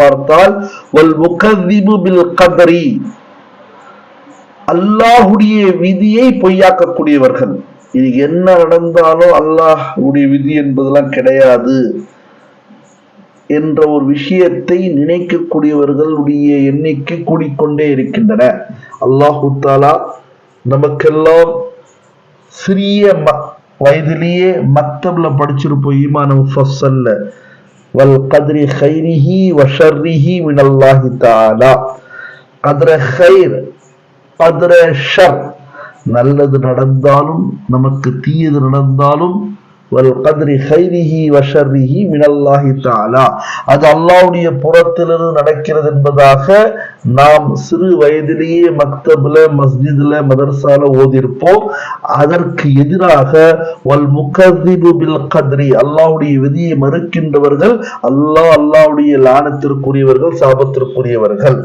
பார்த்தால் வல் முகذிபு பில் கத்ரி, அல்லாஹுடைய விதியை பொய்யாக்கக்கூடியவர்கள். இது என்ன நடந்தாலும் அல்லாஹுடைய விதி என்பதெல்லாம் கிடையாது என்ற ஒரு விஷயத்தை நினைக்கக்கூடியவர்களுடைய எண்ணிக்கை கூடிக்கொண்டே இருக்கின்றன. அல்லாஹு தஆலா நமக்கெல்லாம் சிறிய வயதிலேயே மக்தப்ல படிச்சிருப்போம் ஈமான் முஃபஸ்ஸல்ல, வல் கத்ரி கைரிஹி வ ஷர்ரிஹி மினல்லாஹி தஆலா. கத்ர கைர் கத்ர ஷர், நல்லது நடந்தாலும் நமக்கு தீயது நடந்தாலும் வல் கத்ரி கைரிஹி வ ஷர்ரிஹி மினல்லாஹி தஆலா, அது அல்லாஹ்வுடைய புறத்திலிருந்து நடக்கிறது என்பதாக நாம் சிறு வயதிலேயே மக்தப்ல மஸ்ஜித்ல மதர்சால ஓதிருப்போம். அதற்கு எதிராக வல் முகذிபு பில் கத்ரி, அல்லாஹ்வுடைய விதியை மறுக்கின்றவர்கள் அல்லாஹ்வுடைய லானத்திற்குரியவர்கள், சாபத்திற்குரியவர்கள்.